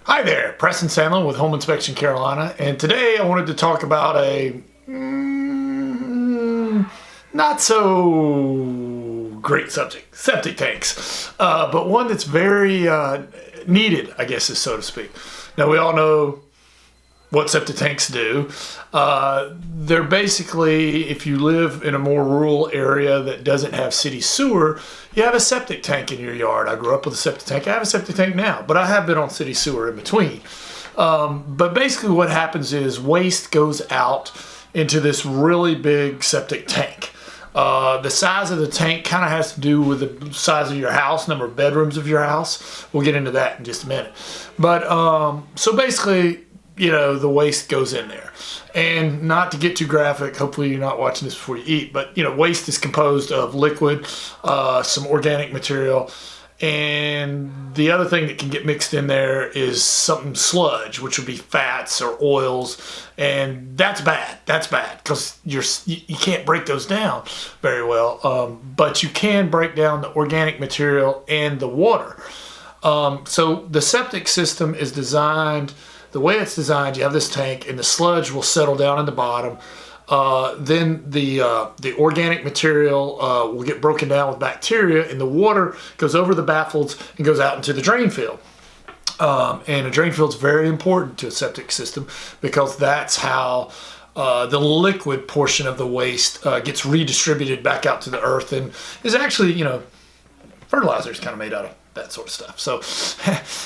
Hi there, Preston Sandlin with Home Inspection Carolina, and today I wanted to talk about a not so great subject, septic tanks, but one that's very needed, I guess, is so to speak. Now we all know what septic tanks do. They're basically, if you live in a more rural area that doesn't have city sewer, you have a septic tank in your yard. I grew up with a septic tank. I have a septic tank now, but I have been on city sewer in between. But basically what happens is waste goes out into this really big septic tank. The size of the tank kind of has to do with the size of your house, number of bedrooms of your house. We'll get into that in just a minute. But so basically, you know, the waste goes in there. And not to get too graphic, hopefully you're not watching this before you eat, but you know, waste is composed of liquid, some organic material, and the other thing that can get mixed in there is something sludge, which would be fats or oils, and that's bad. That's bad because you can't break those down very well, but you can break down the organic material and the water. So the septic system is designed. The way it's designed, you have this tank and the sludge will settle down in the bottom. Then the organic material will get broken down with bacteria, and the water goes over the baffles and goes out into the drain field. And a drain field is very important to a septic system because that's how the liquid portion of the waste gets redistributed back out to the earth and is actually, you know, fertilizer is kind of made out of that sort of stuff. So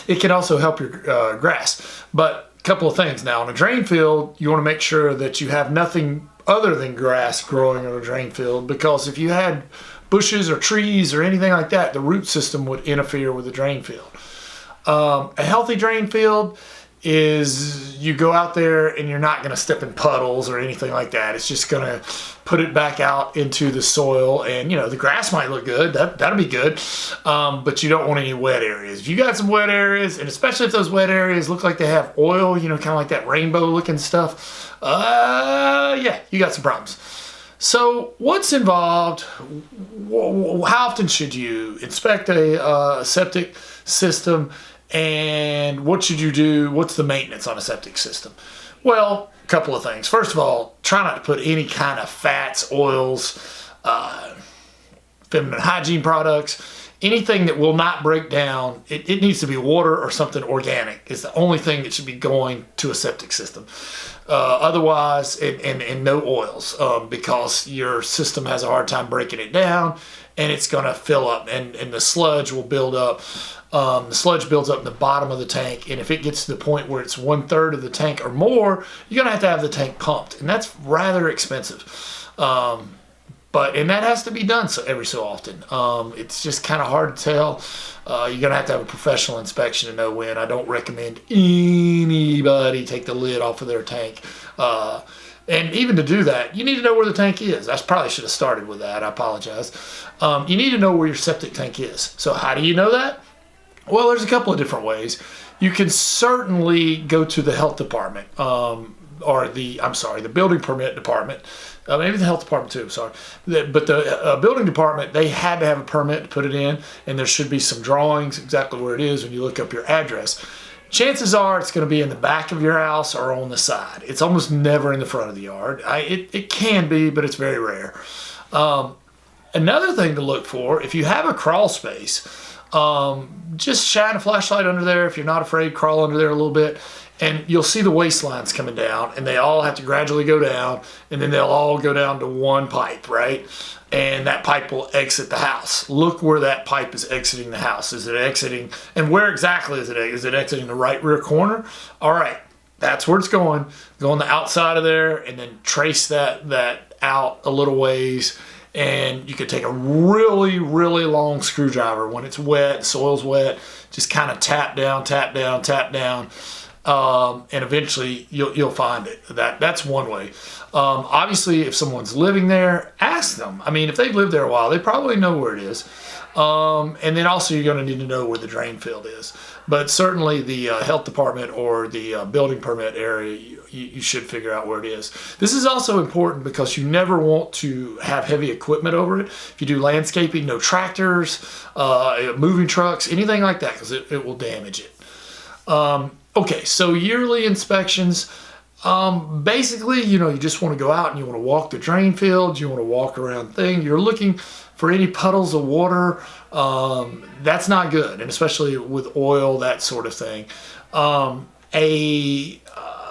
it can also help your grass. But a couple of things now, on a drain field, you want to make sure that you have nothing other than grass growing on a drain field, because if you had bushes or trees or anything like that, the root system would interfere with the drain field. A healthy drain field is you go out there and you're not going to step in puddles or anything like that. It's just going to put it back out into the soil, and you know, the grass might look good, that'll be good, but you don't want any wet areas. If you got some wet areas, and especially if those wet areas look like they have oil, you know, kind of like that rainbow looking stuff, yeah, you got some problems. So what's involved? How often should you inspect a septic system? And what should you do? What's the maintenance on a septic system? Well, a couple of things. First of all, try not to put any kind of fats, oils, feminine hygiene products, anything that will not break down. It needs to be water or something organic. It's the only thing that should be going to a septic system. Otherwise, and no oils, because your system has a hard time breaking it down, and it's going to fill up, and the sludge will build up. The sludge builds up in the bottom of the tank, and if it gets to the point where it's 1/3 of the tank or more, you're going to have the tank pumped, and that's rather expensive. And that has to be done every so often. It's just kind of hard to tell. You're going to have a professional inspection to know when. I don't recommend anybody take the lid off of their tank. And even to do that, you need to know where the tank is. I probably should have started with that. I apologize. You need to know where your septic tank is. So how do you know that? Well, there's a couple of different ways. You can certainly go to the health department, or the building permit department. Maybe the health department too, sorry. But the building department, they had to have a permit to put it in, and there should be some drawings exactly where it is when you look up your address. Chances are it's going to be in the back of your house or on the side. It's almost never in the front of the yard. It can be, but it's very rare. Another thing to look for, if you have a crawl space, just shine a flashlight under there. If you're not afraid, crawl under there a little bit, and you'll see the waste lines coming down, and they all have to gradually go down, and then they'll all go down to one pipe, right? And that pipe will exit the house. Look where that pipe is exiting the house. Is it exiting, and where exactly is it? Is it exiting the right rear corner? All right, that's where it's going. Go on the outside of there, and then trace that out a little ways. And you could take a really, really long screwdriver when it's wet, soil's wet, just kind of tap down, tap down, tap down, and eventually you'll find it. That's one way. Obviously, if someone's living there, ask them. I mean, if they've lived there a while, they probably know where it is. And then also you're going to need to know where the drain field is. But certainly the health department or the building permit area, you should figure out where it is. This is also important because you never want to have heavy equipment over it. If you do landscaping, no tractors, moving trucks, anything like that, because it will damage it. Okay, so yearly inspections. Basically, you just want to go out and you want to walk the drain fields, you want to walk around things. You're looking for any puddles of water. That's not good, and especially with oil, that sort of thing.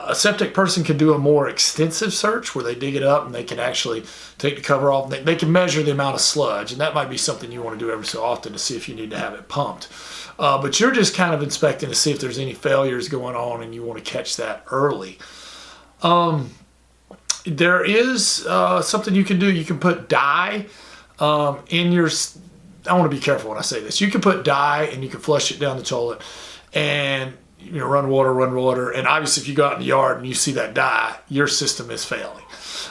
A septic person can do a more extensive search where they dig it up and they can actually take the cover off. They can measure the amount of sludge, and that might be something you want to do every so often to see if you need to have it pumped. But you're just kind of inspecting to see if there's any failures going on, and you want to catch that early. There is something you can do. You can put dye in your. I want to be careful when I say this. You can put dye and you can flush it down the toilet, and run water. And obviously, if you go out in the yard and you see that dye, your system is failing.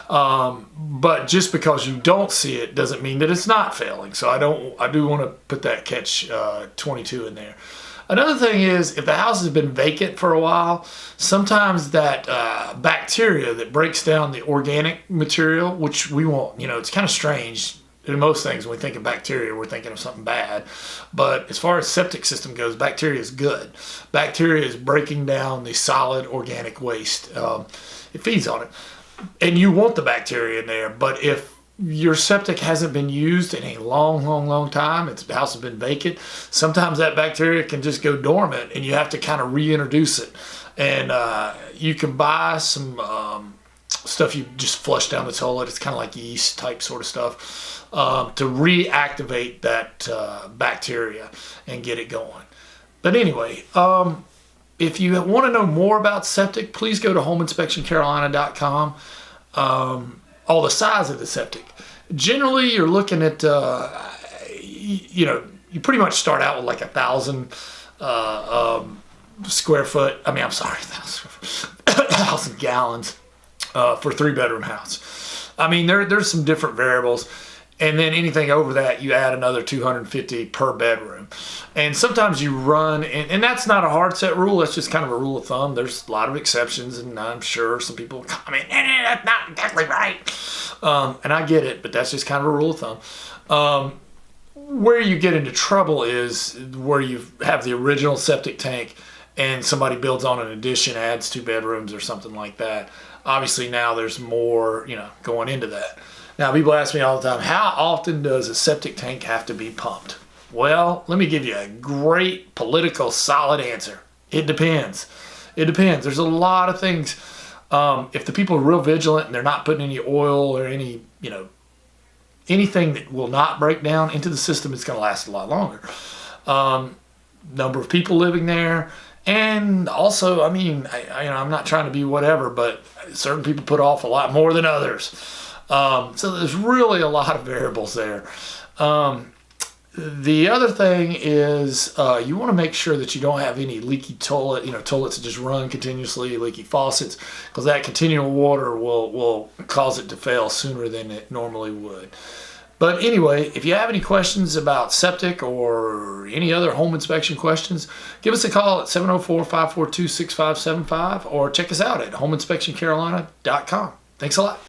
But just because you don't see it doesn't mean that it's not failing. So I do want to put that catch 22 in there. Another thing is, if the house has been vacant for a while, sometimes that bacteria that breaks down the organic material, which we want, it's kind of strange. In most things, when we think of bacteria, we're thinking of something bad. But as far as septic system goes, bacteria is good. Bacteria is breaking down the solid organic waste. It feeds on it. And you want the bacteria in there. But if your septic hasn't been used in a long time, the house has been vacant, sometimes that bacteria can just go dormant and you have to kind of reintroduce it. And you can buy some stuff you just flush down the toilet. It's kind of like yeast type sort of stuff to reactivate that bacteria and get it going. But anyway, if you want to know more about septic, please go to homeinspectioncarolina.com. All the size of the septic. Generally, you're looking at, you pretty much start out with like 1,000 square foot. 1,000 gallons for a 3-bedroom house. There's some different variables. And then anything over that, you add another 250 per bedroom. And sometimes you run, and that's not a hard set rule. That's just kind of a rule of thumb. There's a lot of exceptions, and I'm sure some people will comment, that's not exactly right. And I get it, but that's just kind of a rule of thumb. Where you get into trouble is where you have the original septic tank and somebody builds on an addition, adds 2 bedrooms or something like that. Obviously now there's more, going into that. Now, people ask me all the time, how often does a septic tank have to be pumped? Well, let me give you a great political solid answer. It depends. There's a lot of things. If the people are real vigilant and they're not putting any oil or any, anything that will not break down into the system, it's going to last a lot longer. Number of people living there. And also, I'm not trying to be whatever, but certain people put off a lot more than others. So there's really a lot of variables there. The other thing is you want to make sure that you don't have any leaky toilet, toilets that just run continuously, leaky faucets, because that continual water will cause it to fail sooner than it normally would. But anyway, if you have any questions about septic or any other home inspection questions, give us a call at 704-542-6575 or check us out at homeinspectioncarolina.com. Thanks a lot.